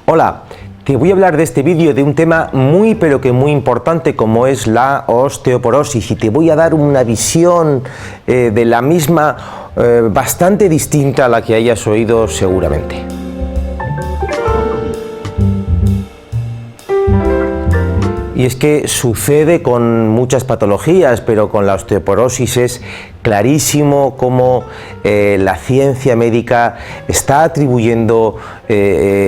Hola, te voy a hablar de este vídeo de un tema muy pero que muy importante como es la osteoporosis y te voy a dar una visión de la misma bastante distinta a la que hayas oído seguramente. Y es que sucede con muchas patologías, pero con la osteoporosis es clarísimo cómo la ciencia médica está atribuyendo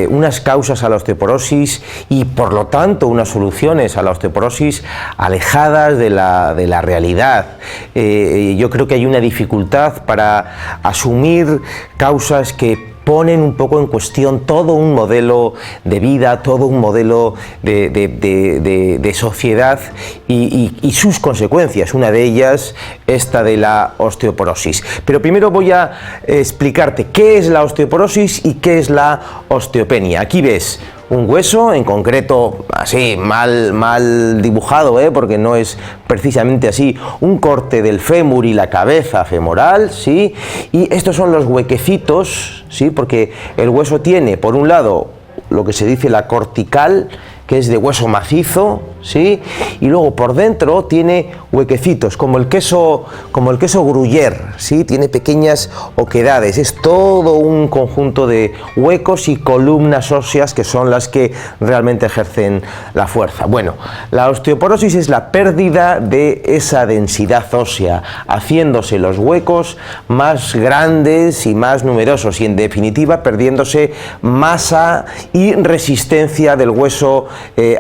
unas causas a la osteoporosis y por lo tanto unas soluciones a la osteoporosis alejadas de la realidad. Yo creo que hay una dificultad para asumir causas que ponen un poco en cuestión todo un modelo de vida, todo un modelo de sociedad y sus consecuencias, una de ellas esta de la osteoporosis. Pero primero voy a explicarte qué es la osteoporosis y qué es la osteopenia. Aquí ves un hueso, en concreto así mal dibujado, porque no es precisamente así, un corte del fémur y la cabeza femoral, ¿sí? Y estos son los huequecitos, ¿sí? Porque el hueso tiene, por un lado, lo que se dice la cortical, que es de hueso macizo, ¿sí? Y luego por dentro tiene huequecitos, como el queso gruyère, ¿sí? Tiene pequeñas oquedades, es todo un conjunto de huecos y columnas óseas que son las que realmente ejercen la fuerza. Bueno, la osteoporosis es la pérdida de esa densidad ósea, haciéndose los huecos más grandes y más numerosos y en definitiva perdiéndose masa y resistencia del hueso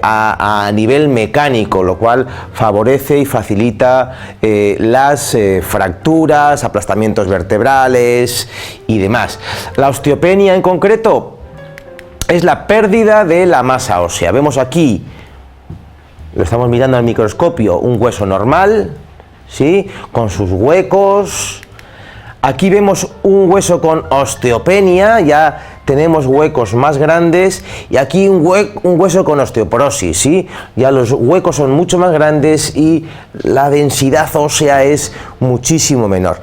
a nivel mecánico, lo cual favorece y facilita las fracturas, aplastamientos vertebrales y demás. La osteopenia en concreto es la pérdida de la masa ósea. Vemos aquí, lo estamos mirando al microscopio, un hueso normal, ¿sí? Con sus huecos. Aquí vemos un hueso con osteopenia, ya tenemos huecos más grandes, y aquí un hueso con osteoporosis, ¿sí? Ya los huecos son mucho más grandes y la densidad ósea es muchísimo menor.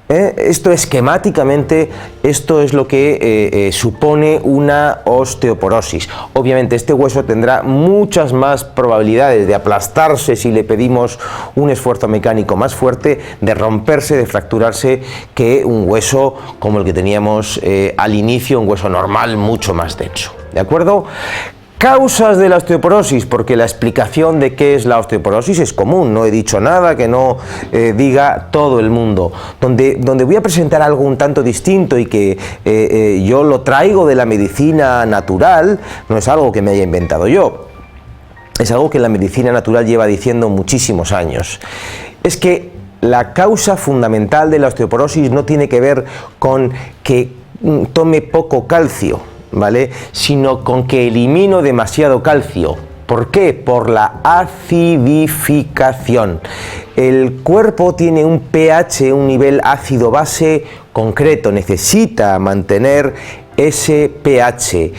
Esto esquemáticamente, esto es lo que supone una osteoporosis. Obviamente este hueso tendrá muchas más probabilidades de aplastarse si le pedimos un esfuerzo mecánico más fuerte, de romperse, de fracturarse, que un hueso como el que teníamos al inicio, un hueso normal mucho más denso. ¿De acuerdo? Causas de la osteoporosis, porque la explicación de qué es la osteoporosis es común, no he dicho nada que no diga todo el mundo. Donde voy a presentar algo un tanto distinto y que yo lo traigo de la medicina natural, no es algo que me haya inventado yo, es algo que la medicina natural lleva diciendo muchísimos años. Es que la causa fundamental de la osteoporosis no tiene que ver con que tome poco calcio, ¿vale? Sino con que elimino demasiado calcio. ¿Por qué? Por la acidificación. El cuerpo tiene un pH, un nivel ácido-base concreto, necesita mantener ese pH.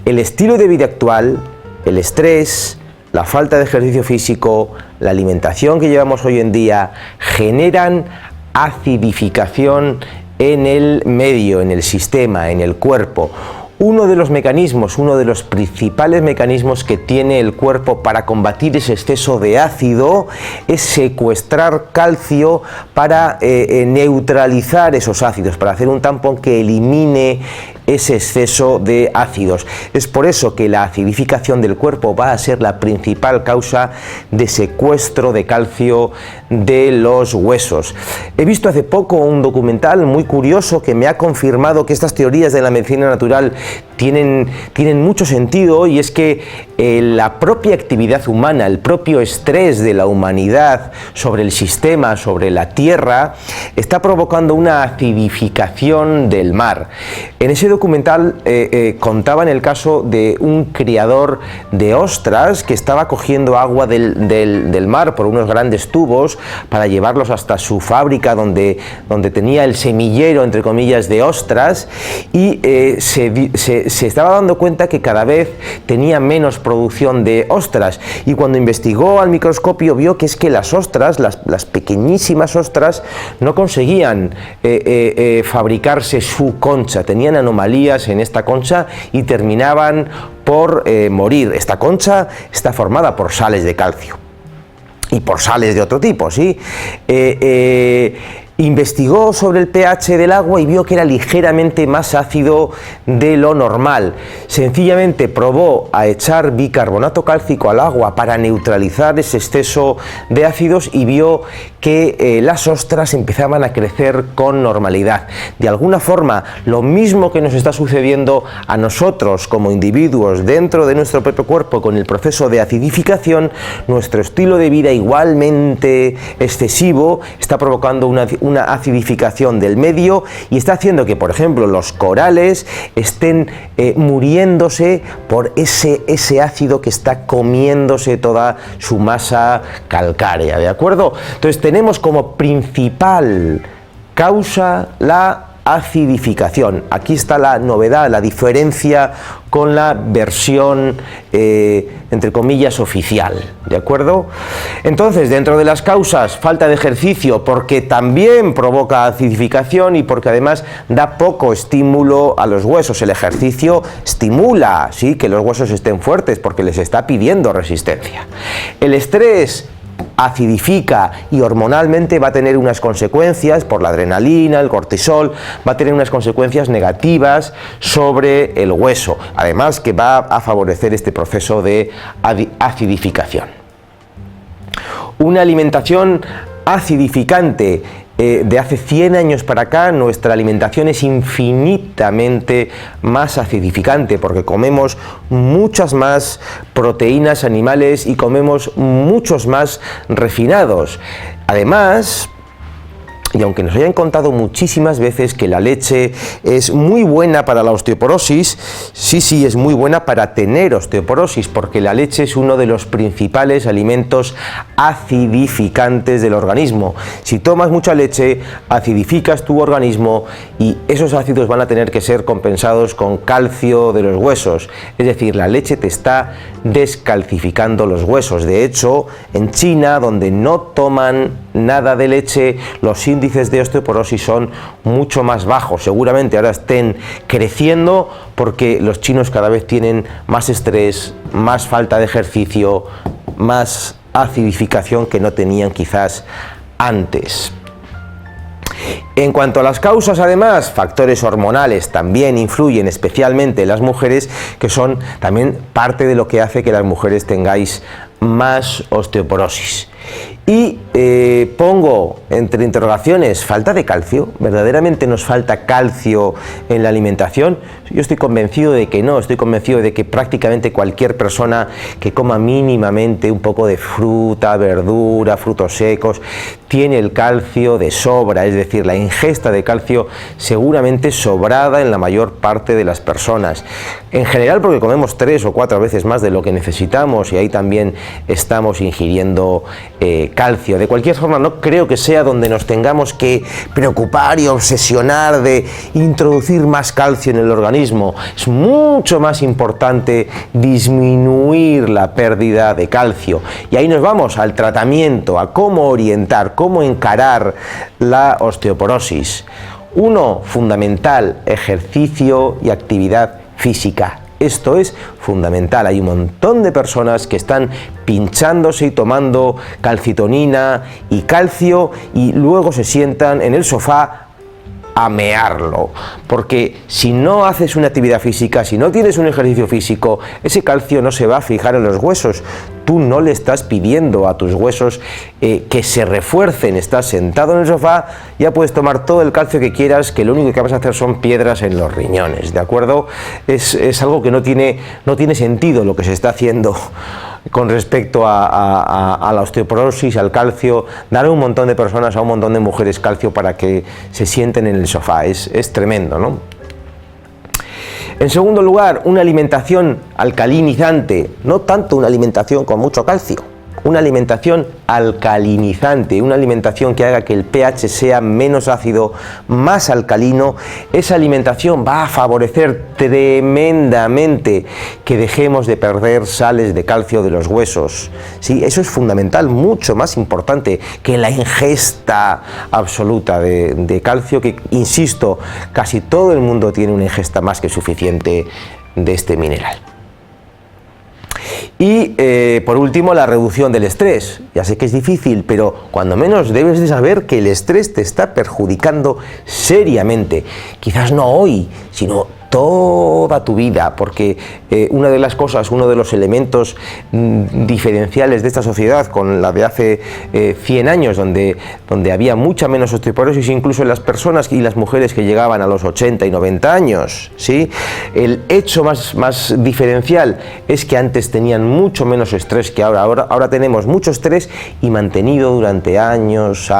El estilo de vida actual, el estrés, la falta de ejercicio físico, la alimentación que llevamos hoy en día, generan acidificación en el medio, en el sistema, en el cuerpo. Uno de los mecanismos, uno de los principales mecanismos que tiene el cuerpo para combatir ese exceso de ácido es secuestrar calcio para neutralizar esos ácidos, para hacer un tampón que elimine ese exceso de ácidos. Es por eso que la acidificación del cuerpo va a ser la principal causa de secuestro de calcio de los huesos. He visto hace poco un documental muy curioso que me ha confirmado que estas teorías de la medicina natural tienen mucho sentido, y es que la propia actividad humana, el propio estrés de la humanidad sobre el sistema, sobre la tierra, está provocando una acidificación del mar. En ese documental contaban el caso de un criador de ostras que estaba cogiendo agua del mar por unos grandes tubos para llevarlos hasta su fábrica donde tenía el semillero, entre comillas, de ostras, y se estaba dando cuenta que cada vez tenía menos producción de ostras, y cuando investigó al microscopio vio que es que las ostras, las pequeñísimas ostras, no conseguían fabricarse su concha, tenían anomalías anomalías en esta concha y terminaban por morir. Esta concha está formada por sales de calcio y por sales de otro tipo, ¿sí? Investigó sobre el pH del agua y vio que era ligeramente más ácido de lo normal. Sencillamente probó a echar bicarbonato cálcico al agua para neutralizar ese exceso de ácidos y vio que las ostras empezaban a crecer con normalidad. De alguna forma, lo mismo que nos está sucediendo a nosotros como individuos dentro de nuestro propio cuerpo con el proceso de acidificación, nuestro estilo de vida igualmente excesivo está provocando una acidificación del medio y está haciendo que, por ejemplo, los corales estén muriéndose por ese ácido que está comiéndose toda su masa calcárea, ¿de acuerdo? Entonces tenemos como principal causa la acidificación. Aquí está la novedad, la diferencia con la versión entre comillas oficial, ¿de acuerdo? Entonces, dentro de las causas, falta de ejercicio, porque también provoca acidificación y porque además da poco estímulo a los huesos. El ejercicio estimula, sí, que los huesos estén fuertes porque les está pidiendo resistencia. El estrés acidifica y hormonalmente va a tener unas consecuencias por la adrenalina, el cortisol, va a tener unas consecuencias negativas sobre el hueso, además que va a favorecer este proceso de acidificación. Una alimentación acidificante. De hace 100 años para acá, nuestra alimentación es infinitamente más acidificante porque comemos muchas más proteínas animales y comemos muchos más refinados. Además, y aunque nos hayan contado muchísimas veces que la leche es muy buena para la osteoporosis, sí, es muy buena para tener osteoporosis, porque la leche es uno de los principales alimentos acidificantes del organismo. Si tomas mucha leche, acidificas tu organismo y esos ácidos van a tener que ser compensados con calcio de los huesos. Es decir, la leche te está descalcificando los huesos. De hecho, en China, donde no toman nada de leche, los índices de osteoporosis son mucho más bajos. Seguramente ahora estén creciendo porque los chinos cada vez tienen más estrés, más falta de ejercicio, más acidificación que no tenían quizás antes. En cuanto a las causas, además, factores hormonales también influyen, especialmente en las mujeres, que son también parte de lo que hace que las mujeres tengáis más osteoporosis. Y pongo entre interrogaciones, ¿falta de calcio? ¿Verdaderamente nos falta calcio en la alimentación? Yo estoy convencido de que no, estoy convencido de que prácticamente cualquier persona que coma mínimamente un poco de fruta, verdura, frutos secos, tiene el calcio de sobra, es decir, la ingesta de calcio seguramente sobrada en la mayor parte de las personas. En general porque comemos 3 o 4 veces más de lo que necesitamos y ahí también estamos ingiriendo calcio. De cualquier forma, no creo que sea donde nos tengamos que preocupar y obsesionar de introducir más calcio en el organismo. Es mucho más importante disminuir la pérdida de calcio. Y ahí nos vamos al tratamiento, a cómo orientar, cómo encarar la osteoporosis. Uno, fundamental, ejercicio y actividad física. Esto es fundamental. Hay un montón de personas que están pinchándose y tomando calcitonina y calcio y luego se sientan en el sofá a mearlo, porque si no haces una actividad física, si no tienes un ejercicio físico, ese calcio no se va a fijar en los huesos. Tú no le estás pidiendo a tus huesos que se refuercen. Estás sentado en el sofá, ya puedes tomar todo el calcio que quieras, que lo único que vas a hacer son piedras en los riñones, ¿de acuerdo? Es algo que no tiene sentido lo que se está haciendo con respecto a la osteoporosis, al calcio. Dar a un montón de personas, a un montón de mujeres calcio para que se sienten en el sofá, es tremendo, ¿no? En segundo lugar, una alimentación alcalinizante, no tanto una alimentación con mucho calcio, una alimentación alcalinizante, una alimentación que haga que el pH sea menos ácido, más alcalino, esa alimentación va a favorecer tremendamente que dejemos de perder sales de calcio de los huesos. Sí, eso es fundamental, mucho más importante que la ingesta absoluta de calcio, que, insisto, casi todo el mundo tiene una ingesta más que suficiente de este mineral. Y por último, la reducción del estrés. Ya sé que es difícil, pero cuando menos debes de saber que el estrés te está perjudicando seriamente. Quizás no hoy, sino toda tu vida, porque una de las cosas, uno de los elementos diferenciales de esta sociedad con la de hace 100 años, donde había mucha menos osteoporosis, incluso en las personas y las mujeres que llegaban a los 80 y 90 años, ¿sí? El hecho más diferencial es que antes tenían mucho menos estrés que ahora. Ahora tenemos mucho estrés y mantenido durante años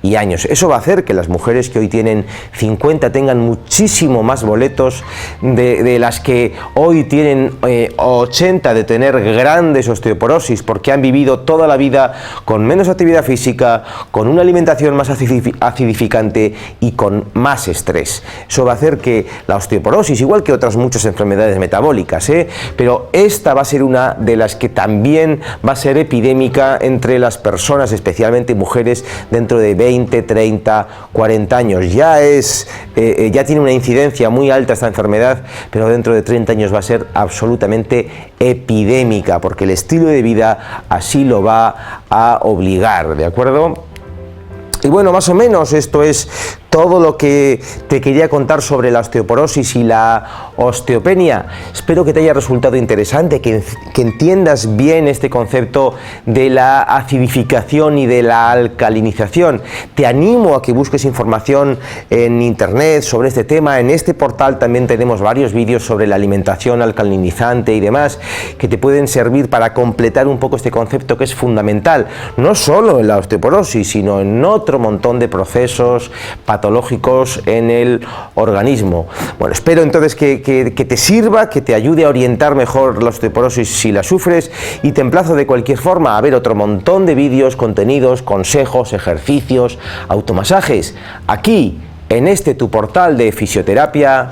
y años. Eso va a hacer que las mujeres que hoy tienen 50 tengan muchísimo más boletos de las que hoy tienen 80 de tener grandes osteoporosis, porque han vivido toda la vida con menos actividad física, con una alimentación más acidificante y con más estrés. Eso va a hacer que la osteoporosis, igual que otras muchas enfermedades metabólicas, pero esta va a ser una de las que también va a ser epidémica entre las personas, especialmente mujeres dentro de 20, 30, 40 años. Ya tiene una incidencia muy alta esta enfermedad, pero dentro de 30 años va a ser absolutamente epidémica, porque el estilo de vida así lo va a obligar, ¿de acuerdo? Y bueno, más o menos esto es todo lo que te quería contar sobre la osteoporosis y la osteopenia. Espero que te haya resultado interesante, que entiendas bien este concepto de la acidificación y de la alcalinización. Te animo a que busques información en internet sobre este tema. En este portal también tenemos varios vídeos sobre la alimentación alcalinizante y demás, que te pueden servir para completar un poco este concepto, que es fundamental, no solo en la osteoporosis, sino en otro montón de procesos patológicos en el organismo. Bueno, espero entonces que te sirva, que te ayude a orientar mejor la osteoporosis si la sufres, y te emplazo de cualquier forma a ver otro montón de vídeos, contenidos, consejos, ejercicios, automasajes, aquí en este tu portal de fisioterapia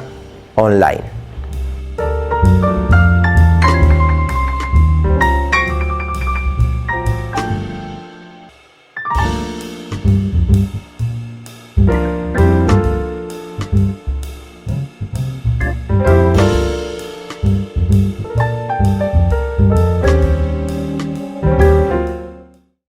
online.